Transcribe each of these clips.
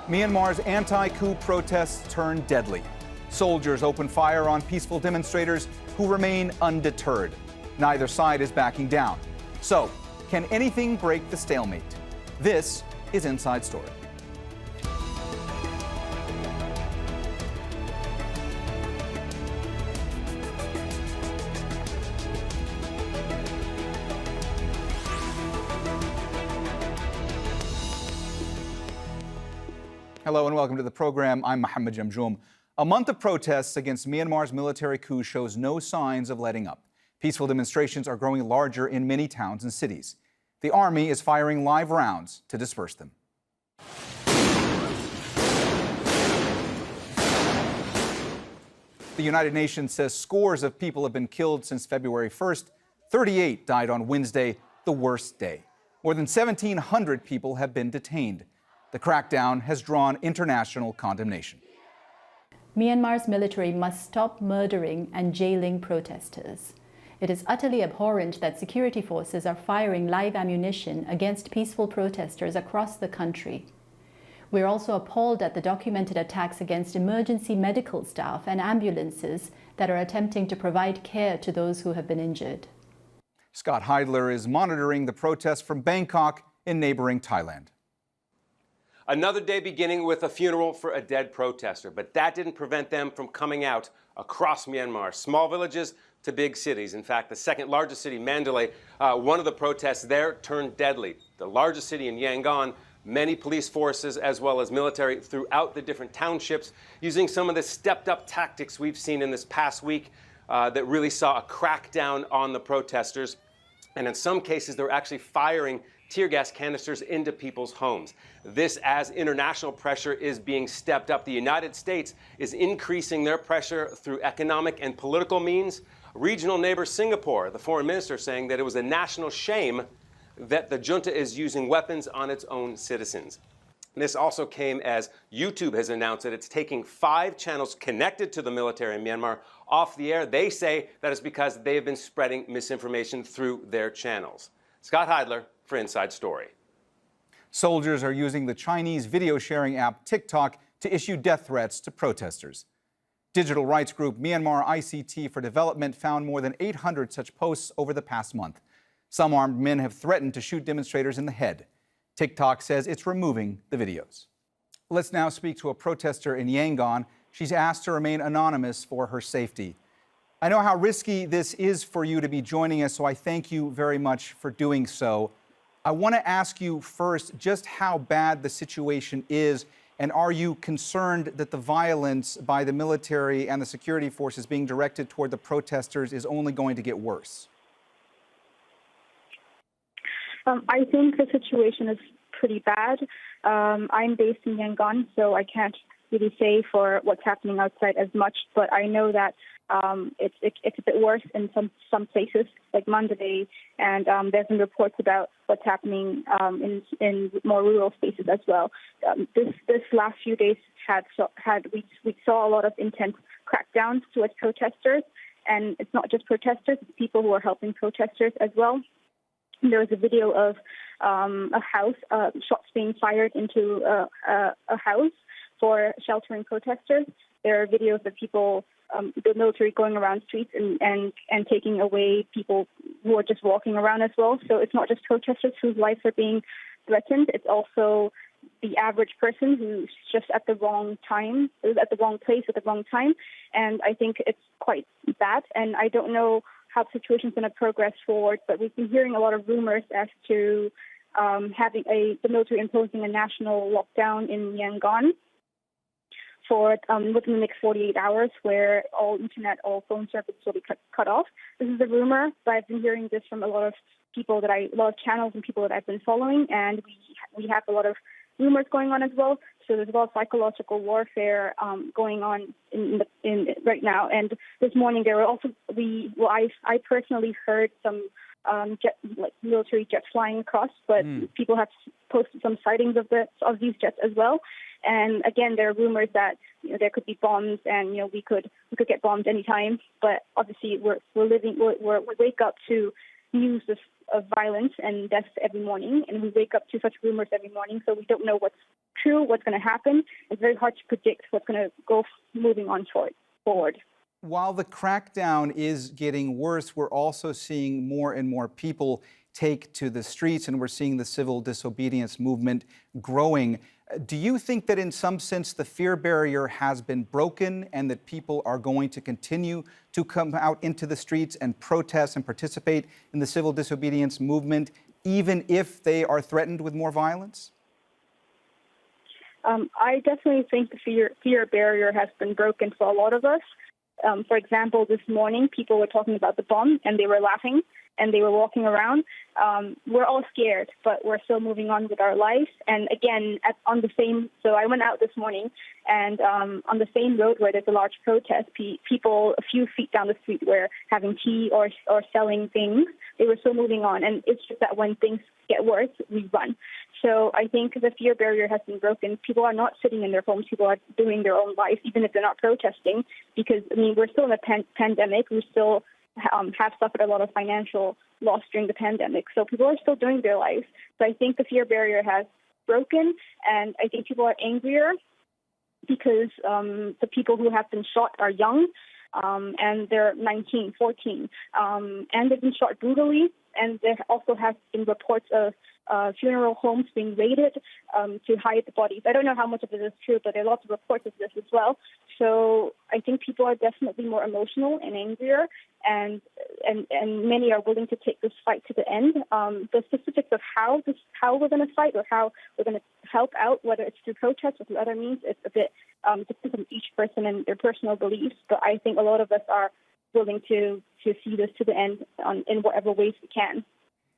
Myanmar's anti-coup protests turned deadly. Soldiers open fire on peaceful demonstrators who remain undeterred. Neither side is backing down. So, can anything break the stalemate? This is Inside Story. Hello and welcome to the program. I'm Mohammed Jamjoom. A month of protests against Myanmar's military coup shows no signs of letting up. Peaceful demonstrations are growing larger in many towns and cities. The army is firing live rounds to disperse them. The United Nations says scores of people have been killed since February 1st. 38 died on Wednesday, the worst day. More than 1,700 people have been detained. The crackdown has drawn international condemnation. Myanmar's military must stop murdering and jailing protesters. It is utterly abhorrent that security forces are firing live ammunition against peaceful protesters across the country. We're also appalled at the documented attacks against emergency medical staff and ambulances that are attempting to provide care to those who have been injured. Scott Heidler is monitoring the protests from Bangkok in neighboring Thailand. Another day beginning with a funeral for a dead protester, but that didn't prevent them from coming out across Myanmar, small villages to big cities. In fact, the second largest city, Mandalay, one of the protests there turned deadly. The largest city in Yangon, many police forces as well as military throughout the different townships using some of the stepped up tactics we've seen in this past week that really saw a crackdown on the protesters. And in some cases, they're actually firing tear gas canisters into people's homes. This as international pressure is being stepped up. The United States is increasing their pressure through economic and political means. Regional neighbor Singapore, the foreign minister, saying that it was a national shame that the junta is using weapons on its own citizens. This also came as YouTube has announced that it's taking 5 channels connected to the military in Myanmar off the air. They say that is because they have been spreading misinformation through their channels. Scott Heidler for Inside Story. Soldiers are using the Chinese video sharing app TikTok to issue death threats to protesters. Digital rights group Myanmar ICT for Development found more than 800 such posts over the past month. Some armed men have threatened to shoot demonstrators in the head. TikTok says it's removing the videos. Let's now speak to a protester in Yangon. She's asked to remain anonymous for her safety. I know how risky this is for you to be joining us, so I thank you very much for doing so. I want to ask you first just how bad the situation is, and are you concerned that the violence by the military and the security forces being directed toward the protesters is only going to get worse? I think the situation is pretty bad. I'm based in Yangon, so I can't really say for what's happening outside as much, but I know that it's a bit worse in some places like Mandalay, and there's been reports about what's happening in more rural spaces as well. This last few days we saw a lot of intense crackdowns towards protesters, and it's not just protesters; it's people who are helping protesters as well. There was a video of a house, shots being fired into a house for sheltering protesters. There are videos of people, the military going around streets and taking away people who are just walking around as well. So it's not just protesters whose lives are being threatened. It's also the average person who's just at the wrong time, at the wrong place at the wrong time. And I think it's quite bad. And I don't know how the situation's going to progress forward, but we've been hearing a lot of rumors as to the military imposing a national lockdown in Yangon for within the next 48 hours, where all internet, all phone services will be cut off. This is a rumor, but I've been hearing this from a lot of people a lot of channels and people that I've been following, and we have a lot of rumors going on as well. So there's a lot of psychological warfare going on in right now. And this morning there were also I personally heard some military jets flying across, but people have posted some sightings of these jets as well. And again, there are rumors that there could be bombs, and we could get bombed anytime. But obviously, we wake up to news violence and deaths every morning, and we wake up to such rumors every morning, so we don't know what's true, what's going to happen. It's very hard to predict what's going to go moving on forward. While the crackdown is getting worse, we're also seeing more and more people take to the streets, and we're seeing the civil disobedience movement growing. Do you think that in some sense the fear barrier has been broken and that people are going to continue to come out into the streets and protest and participate in the civil disobedience movement, even if they are threatened with more violence? I definitely think the fear barrier has been broken for a lot of us. For example, this morning, people were talking about the bomb and they were laughing and they were walking around. We're all scared, but we're still moving on with our lives. And again, so I went out this morning and on the same road where there's a large protest, people a few feet down the street were having tea or selling things. They were still moving on. And it's just that when things get worse, we run. So I think the fear barrier has been broken. People are not sitting in their homes. People are doing their own life, even if they're not protesting, because, we're still in a pandemic. We still have suffered a lot of financial loss during the pandemic. So people are still doing their lives. So I think the fear barrier has broken, and I think people are angrier because the people who have been shot are young, and they're 19, 14, and they've been shot brutally. And there also has been reports of funeral homes being raided to hide the bodies. I don't know how much of it is true, but there are lots of reports of this as well. So I think people are definitely more emotional and angrier, and many are willing to take this fight to the end. The specifics of how we're going to fight or how we're going to help out, whether it's through protests or through other means, it's a bit depends on each person and their personal beliefs. But I think a lot of us are willing to see this to the end in whatever ways we can.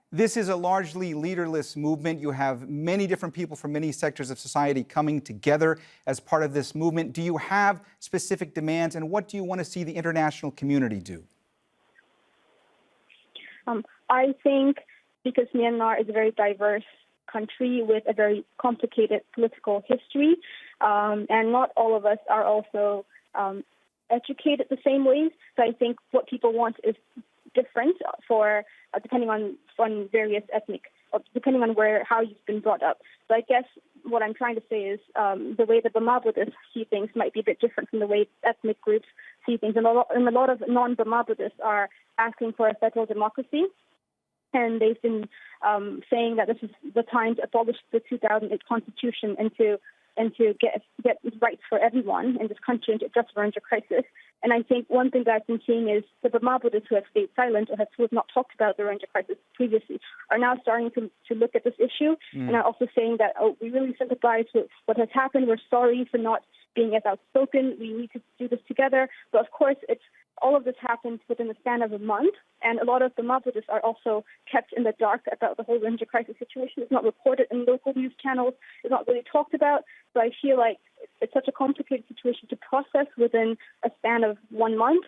This is a largely leaderless movement. You have many different people from many sectors of society coming together as part of this movement. Do you have specific demands, and what do you want to see the international community do? I think because Myanmar is a very diverse country with a very complicated political history, and not all of us are also educated the same way. So I think what people want is different for depending on various ethnic, or depending on how you've been brought up. So I guess what I'm trying to say is the way the Burma Buddhists see things might be a bit different from the way ethnic groups see things. And a lot of non-Burma Buddhists are asking for a federal democracy. And they've been saying that this is the time to abolish the 2008 constitution and to get rights for everyone in this country and to address the Rohingya crisis. And I think one thing that I've been seeing is the Burma Buddhists who have stayed silent or who have not talked about the Rohingya crisis previously are now starting to look at this issue and are also saying that, we really sympathize with what has happened. We're sorry for not being as outspoken. We need to do this together. But of course, all of this happens within the span of a month, and a lot of the Burma Buddhists are also kept in the dark about the whole Rohingya crisis situation. It's not reported in local news channels. It's not really talked about. So I feel like it's such a complicated situation to process within a span of 1 month.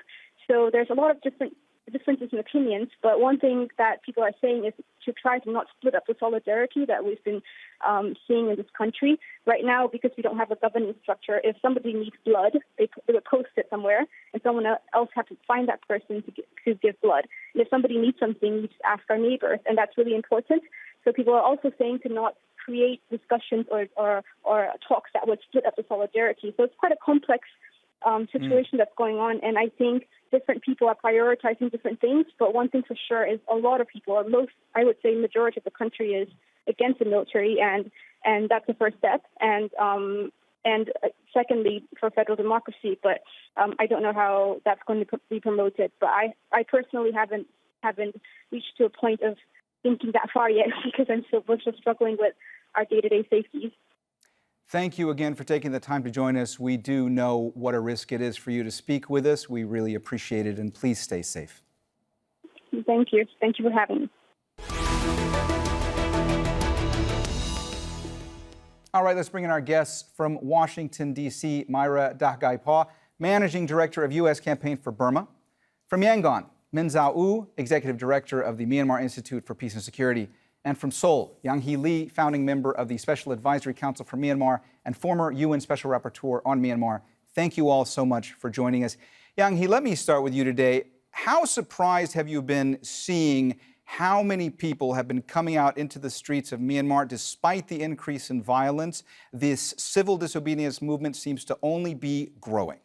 So there's a lot of differences in opinions, but one thing that people are saying is to try to not split up the solidarity that we've been seeing in this country. Right now, because we don't have a governance structure, if somebody needs blood, they would post it somewhere, and someone else has to find that person to give blood. And if somebody needs something, we just ask our neighbors, and that's really important. So people are also saying to not create discussions or talks that would split up the solidarity. So it's quite a complex situation that's going on, and I think different people are prioritizing different things, but one thing for sure is a lot of people, or I would say majority of the country is against the military, and that's the first step, and secondly for federal democracy, but I don't know how that's going to be promoted, but I personally haven't reached to a point of thinking that far yet because we're still struggling with our day-to-day safety. Thank you again for taking the time to join us. We do know what a risk it is for you to speak with us. We really appreciate it, and please stay safe. Thank you. Thank you for having me. All right, let's bring in our guests from Washington, D.C., Myra Dahgai-Paw, Managing Director of U.S. Campaign for Burma. From Yangon, Min Zhao Wu, Executive Director of the Myanmar Institute for Peace and Security. And from Seoul, Yang-hee Lee, founding member of the Special Advisory Council for Myanmar and former UN Special Rapporteur on Myanmar. Thank you all so much for joining us. Yang-hee, let me start with you today. How surprised have you been seeing how many people have been coming out into the streets of Myanmar despite the increase in violence. This civil disobedience movement seems to only be growing.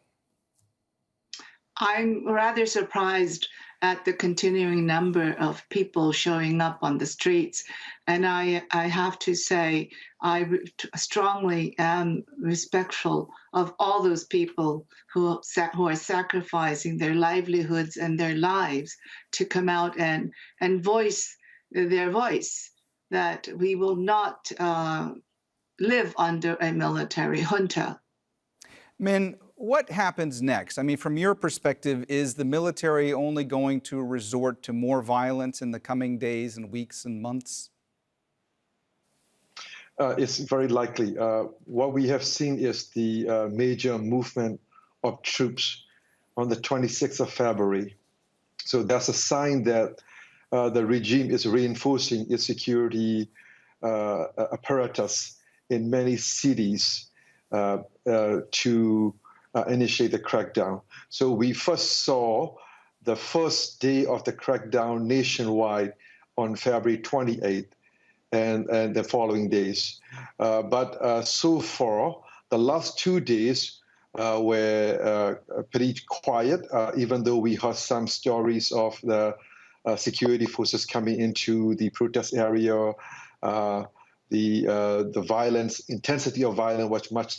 I'm rather surprised at the continuing number of people showing up on the streets. And I have to say, I strongly am respectful of all those people who are sacrificing their livelihoods and their lives to come out and voice their voice that we will not live under a military junta. Min, what happens next? I mean, from your perspective, is the military only going to resort to more violence in the coming days and weeks and months? It's very likely. What we have seen is the major movement of troops on the 26th of February. So that's a sign that the regime is reinforcing its security apparatus in many cities to initiate the crackdown. So we first saw the first day of the crackdown nationwide on February 28th and the following days. But so far, the last 2 days were pretty quiet, even though we heard some stories of the security forces coming into the protest area. The violence, intensity of violence was much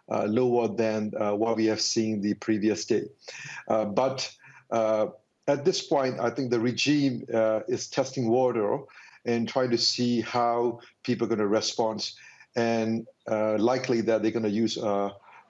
lower than what we have seen the previous day. But at this point, I think the regime is testing water and trying to see how people are going to respond, and likely that they're going to use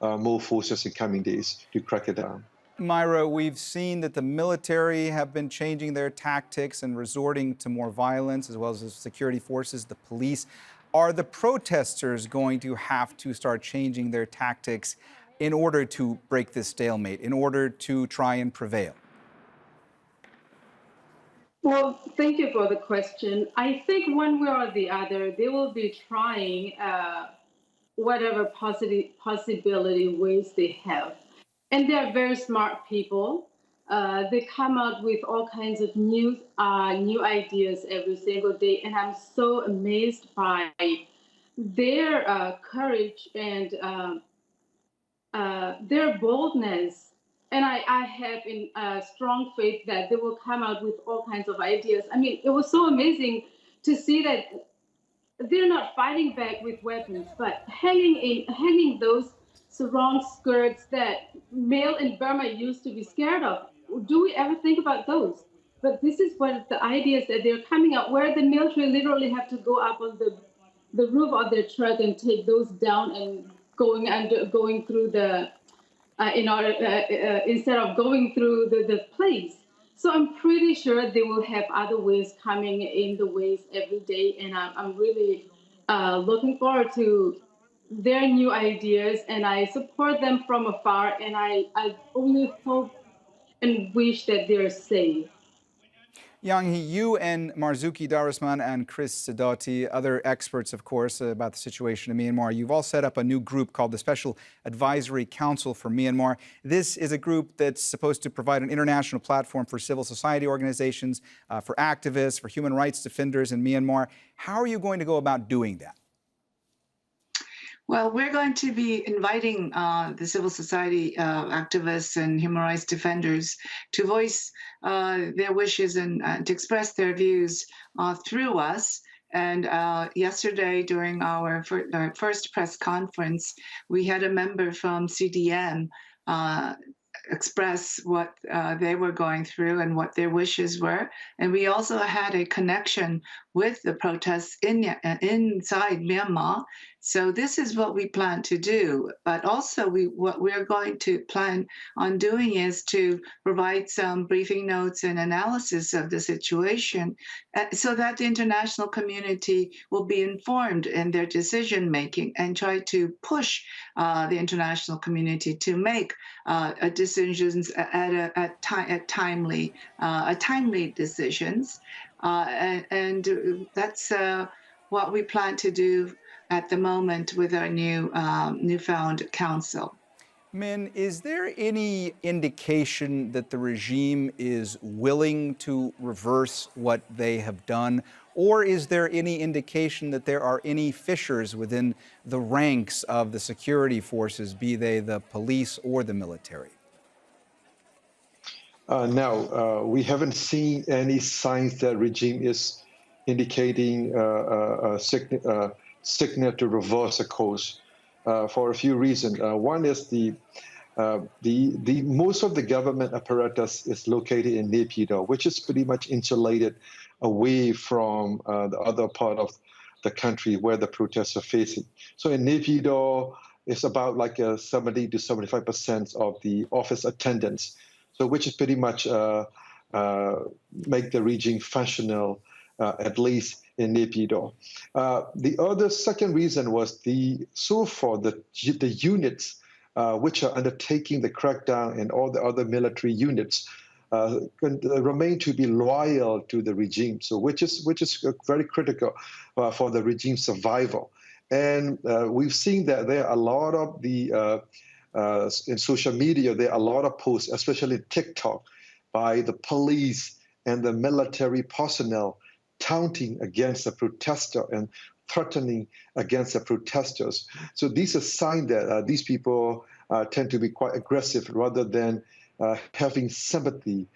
more forces in coming days to crack it down. Myra, we've seen that the military have been changing their tactics and resorting to more violence, as well as the security forces, the police. Are the protesters going to have to start changing their tactics in order to break this stalemate, in order to try and prevail? Well, thank you for the question. I think one way or the other, they will be trying whatever possibility ways they have. And they're very smart people. They come out with all kinds of new ideas every single day. And I'm so amazed by their courage and their boldness. And I have in strong faith that they will come out with all kinds of ideas. I mean, it was so amazing to see that they're not fighting back with weapons, but hanging those sarong skirts that male in Burma used to be scared of. Do we ever think about those? But this is what the ideas that they're coming out, where the military literally have to go up on the roof of their truck and take those down and going through the instead of going through the place. So I'm pretty sure they will have other ways coming in the ways every day, and I'm really looking forward to their new ideas, and I support them from afar, and I only hope and wish that they're safe. Yang He, you and Marzuki Darusman and Chris Sidoti, other experts, of course, about the situation in Myanmar, you've all set up a new group called the Special Advisory Council for Myanmar. This is a group that's supposed to provide an international platform for civil society organizations, for activists, for human rights defenders in Myanmar. How are you going to go about doing that? Well, we're going to be inviting the civil society activists and human rights defenders to voice their wishes and to express their views through us. And yesterday, during our first press conference, we had a member from CDM express what they were going through and what their wishes were. And we also had a connection with the protests inside Myanmar. So this is what we plan to do. But also what we're going to plan on doing is to provide some briefing notes and analysis of the situation so that the international community will be informed in their decision making and try to push the international community to make decisions at timely decisions. And that's what we plan to do at the moment with our newfound council. Min, is there any indication that the regime is willing to reverse what they have done? Or is there any indication that there are any fissures within the ranks of the security forces, be they the police or the military? No, we haven't seen any signs that regime is indicating a signal to reverse a course for a few reasons. One is the most of the government apparatus is located in Naypyidaw, which is pretty much insulated away from the other part of the country where the protests are facing. So in Naypyidaw, it's about like 70 to 75% of the office attendance. So which is pretty much make the regime functional, at least in Naypyidaw. The other second reason was so far the units which are undertaking the crackdown and all the other military units remain to be loyal to the regime. So which is very critical for the regime's survival. And we've seen that there are a lot of in social media, there are a lot of posts, especially TikTok, by the police and the military personnel taunting against the protester and threatening against the protesters. So these are signs that these people tend to be quite aggressive rather than having sympathy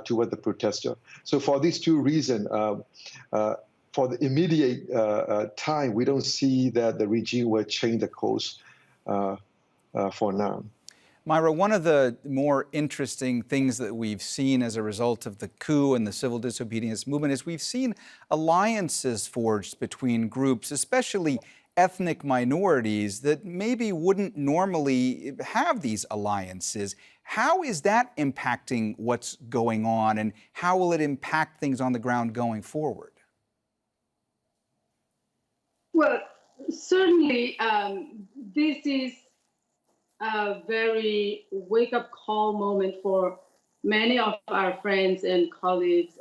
toward the protester. So for these two reasons, for the immediate time, we don't see that the regime will change the course for now. Myra, one of the more interesting things that we've seen as a result of the coup and the civil disobedience movement is we've seen alliances forged between groups, especially ethnic minorities that maybe wouldn't normally have these alliances. How is that impacting what's going on, and how will it impact things on the ground going forward? Well, certainly this is a very wake-up call moment for many of our friends and colleagues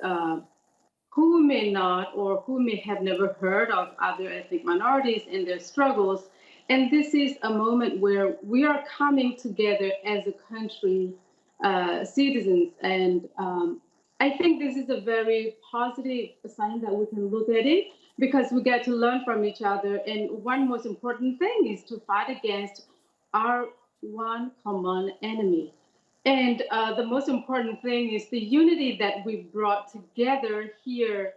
who may not or who may have never heard of other ethnic minorities and their struggles. And this is a moment where we are coming together as a country, citizens. And I think this is a very positive sign that we can look at it, because we get to learn from each other. And one most important thing is to fight against our one common enemy. And the most important thing is the unity that we've brought together here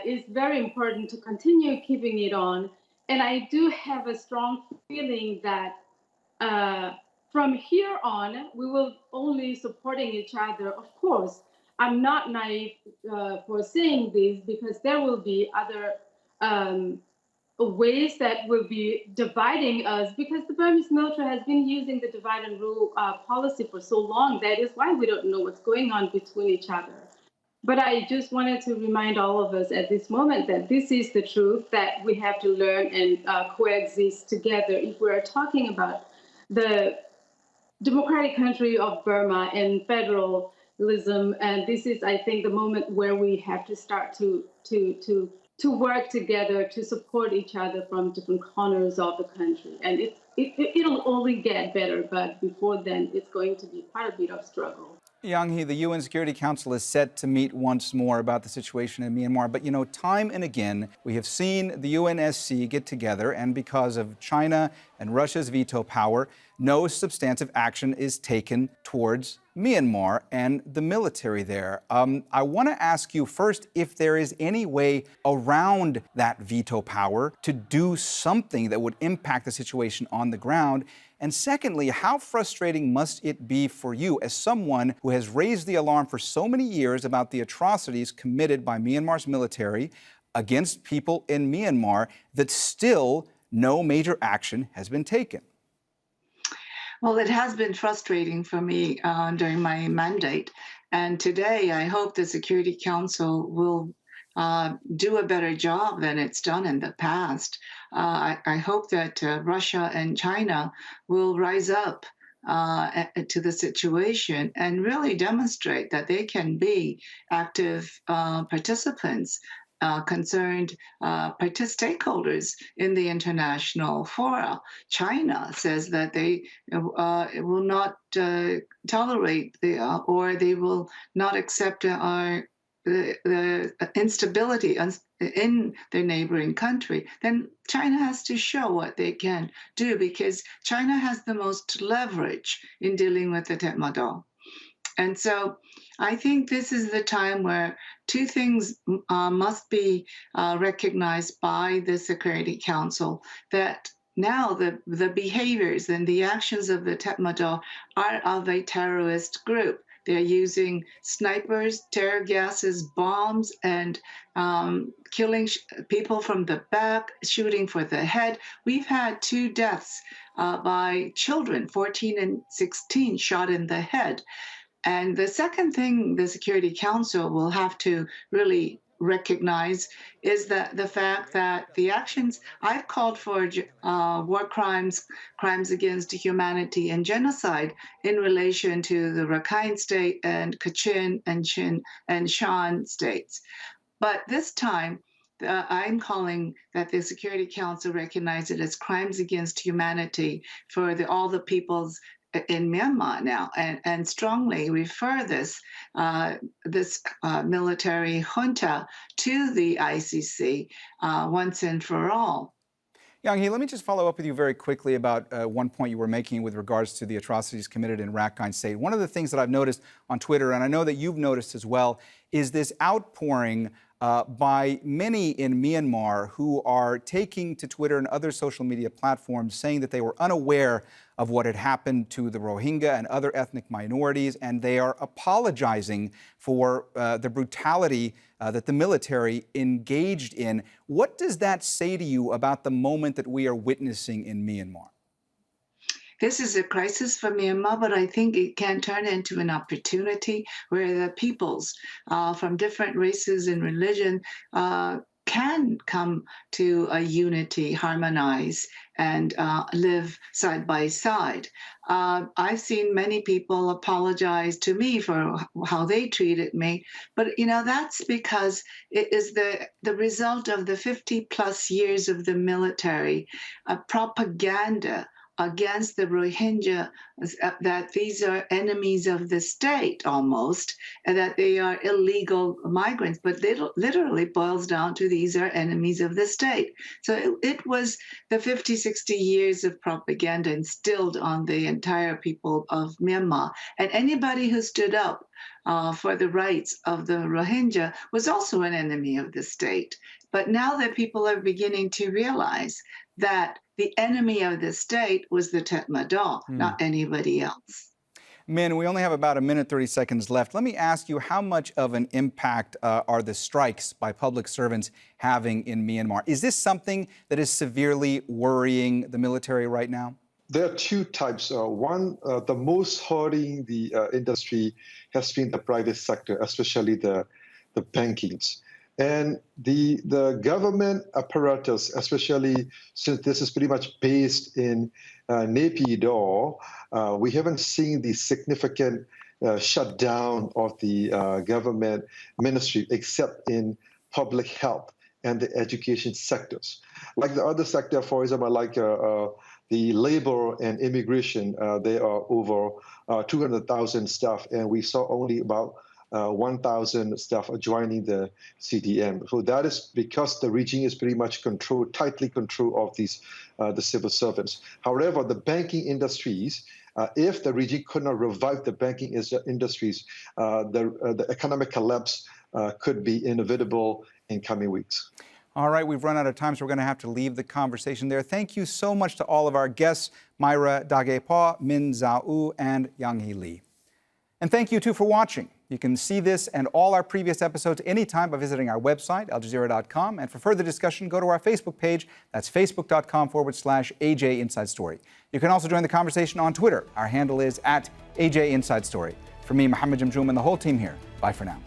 is very important to continue keeping it on. And I do have a strong feeling that from here on, we will only supporting each other. Of course, I'm not naive for saying this, because there will be other ways that will be dividing us, because the Burmese military has been using the divide and rule policy for so long. That is why we don't know what's going on between each other. But I just wanted to remind all of us at this moment that this is the truth, that we have to learn and coexist together if we're talking about the democratic country of Burma and federalism. And this is, I think, the moment where we have to start to work together to support each other from different corners of the country. And it'll only get better, but before then, it's going to be quite a bit of struggle. Yang He, the UN Security Council is set to meet once more about the situation in Myanmar. But, you know, time and again, we have seen the UNSC get together, and because of China and Russia's veto power, no substantive action is taken towards Myanmar and the military there. I want to ask you first if there is any way around that veto power to do something that would impact the situation on the ground. And secondly, how frustrating must it be for you as someone who has raised the alarm for so many years about the atrocities committed by Myanmar's military against people in Myanmar, that still no major action has been taken? Well, it has been frustrating for me during my mandate. And today, I hope the Security Council will do a better job than it's done in the past. I hope that Russia and China will rise up to the situation and really demonstrate that they can be active participants concerned stakeholders in the international fora. China says that they will not tolerate or they will not accept the instability in their neighboring country. Then China has to show what they can do, because China has the most leverage in dealing with the Tatmadaw. And so I think this is the time where two things must be recognized by the Security Council, that now the behaviors and the actions of the Tatmadaw are of a terrorist group. They're using snipers, tear gases, bombs, and killing people from the back, shooting for the head. We've had 2 deaths by children, 14 and 16, shot in the head. And the second thing the Security Council will have to really recognize is that the fact that the actions I've called for war crimes, crimes against humanity, and genocide in relation to the Rakhine State and Kachin and Shan states. But this time, I'm calling that the Security Council recognize it as crimes against humanity for all the peoples in Myanmar now, and strongly refer this military junta to the ICC once and for all. Yang Hee, let me just follow up with you very quickly about one point you were making with regards to the atrocities committed in Rakhine State. One of the things that I've noticed on Twitter, and I know that you've noticed as well, is this outpouring by many in Myanmar who are taking to Twitter and other social media platforms saying that they were unaware of what had happened to the Rohingya and other ethnic minorities, and they are apologizing for the brutality that the military engaged in. What does that say to you about the moment that we are witnessing in Myanmar? This is a crisis for Myanmar, but I think it can turn into an opportunity where the peoples from different races and religion can come to a unity, harmonize, and live side by side. I've seen many people apologize to me for how they treated me, but that's because it is the result of the 50+ years of the military propaganda against the Rohingya, that these are enemies of the state almost, and that they are illegal migrants. But it literally boils down to these are enemies of the state. So it was the 50, 60 years of propaganda instilled on the entire people of Myanmar. And anybody who stood up for the rights of the Rohingya was also an enemy of the state. But now that people are beginning to realize that the enemy of the state was the Tatmadaw, not anybody else. Min, we only have about a minute, 30 seconds left. Let me ask you, how much of an impact are the strikes by public servants having in Myanmar? Is this something that is severely worrying the military right now? There are 2 types. One, the most hurting the industry has been the private sector, especially the bankings. And the government apparatus, especially since this is pretty much based in Naypyidaw, we haven't seen the significant shutdown of the government ministry except in public health and the education sectors. Like the other sector, for example, like the labor and immigration, there are over 200,000 staff, and we saw only about 1,000 staff are joining the CDM. So that is because the regime is pretty much tightly controlled of these the civil servants. However, the banking industries, if the regime could not revive the banking industries, the economic collapse could be inevitable in coming weeks. All right, we've run out of time, so we're going to have to leave the conversation there. Thank you so much to all of our guests, Myra Dagepaw, Min Zhao, and Yang Hee Lee. And thank you, too, for watching. You can see this and all our previous episodes anytime by visiting our website, aljazeera.com. And for further discussion, go to our Facebook page. That's facebook.com/AJ Inside Story. You can also join the conversation on Twitter. Our handle is @AJ Inside Story. For me, Mohammed Jamjoom, and the whole team here, bye for now.